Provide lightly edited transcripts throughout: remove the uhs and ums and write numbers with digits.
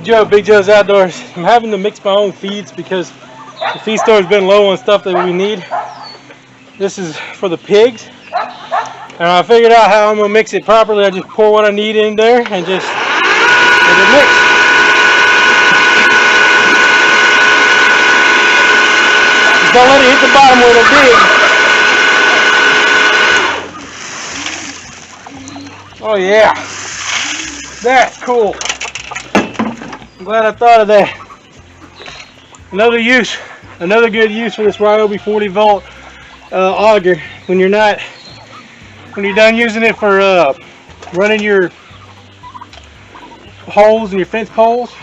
Joe, Big Joe's Outdoors. I'm having to mix my own feeds because the feed store's been low on stuff that we need. This is for the pigs. And I figured out how I'm going to mix it properly. I just pour what I need in there and just let it mix. Just don't let it hit the bottom where they're big. Oh yeah. That's cool. I'm glad I thought of that. Another good use for this Ryobi 40 volt auger. When you're done using it for running your holes and your fence poles,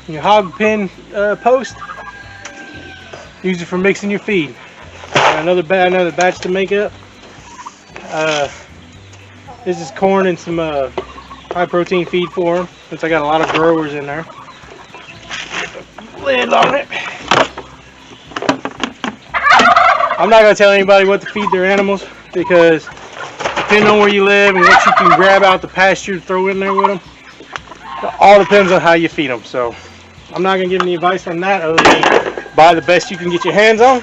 and your hog pen post, use it for mixing your feed. Another batch to make up. This is corn and some high protein feed for them, since I got a lot of growers in there. Lid on it. I'm not going to tell anybody what to feed their animals, because depending on where you live and what you can grab out the pasture to throw in there with them, it all depends on how you feed them. So I'm not going to give any advice on that other than buy the best you can get your hands on.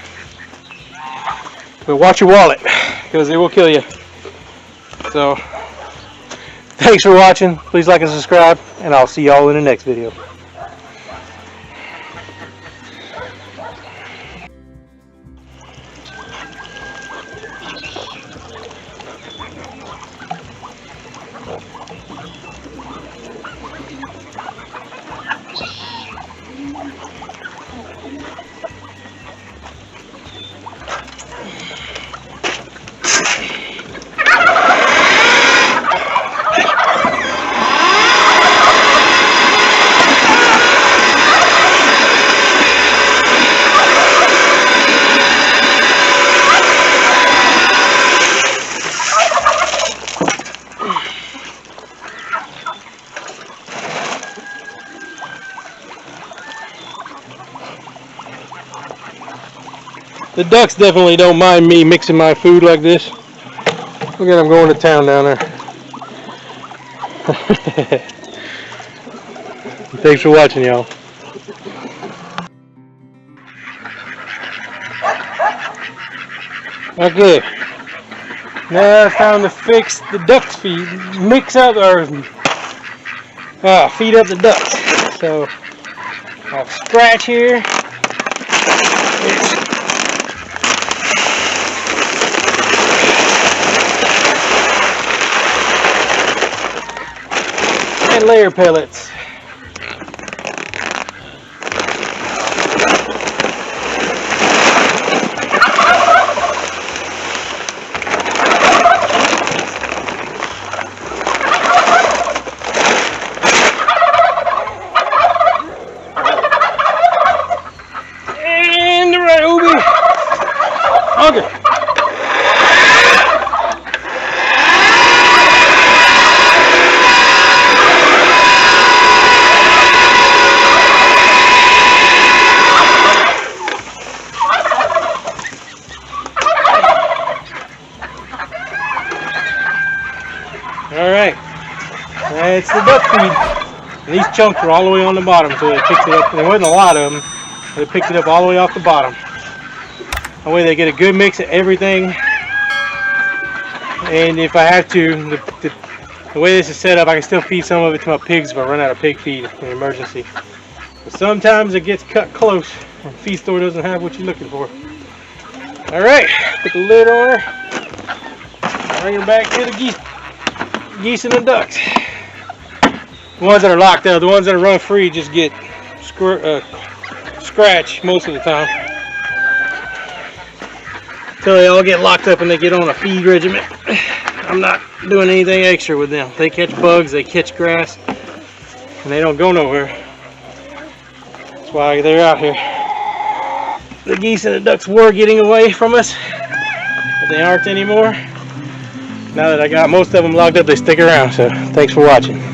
But watch your wallet, because it will kill you. So thanks for watching. Please like and subscribe, and I'll see y'all in the next video. The ducks definitely don't mind me mixing my food like this. Look at them going to town down there. Thanks for watching, y'all. Okay. Now I found to fix the ducks feed. Mix up or feed up the ducks. So I have a scratch here. And layer pellets. And the Ryobi Auger. Alright, that's the duck feed. And these chunks are all the way on the bottom, so they picked it up. There wasn't a lot of them, but they picked it up all the way off the bottom. That way they get a good mix of everything. And if I have to, the way this is set up, I can still feed some of it to my pigs if I run out of pig feed in an emergency. But sometimes it gets cut close and the feed store doesn't have what you're looking for. Alright, put the lid on her. Bring her back to the geese and the ducks. The ones that are locked up, the ones that are run free just get scratched most of the time. Until they all get locked up and they get on a feed regimen. I'm not doing anything extra with them. They catch bugs, they catch grass, and they don't go nowhere. That's why they're out here. The geese and the ducks were getting away from us, but they aren't anymore. Now that I got most of them locked up, they stick around. So thanks for watching.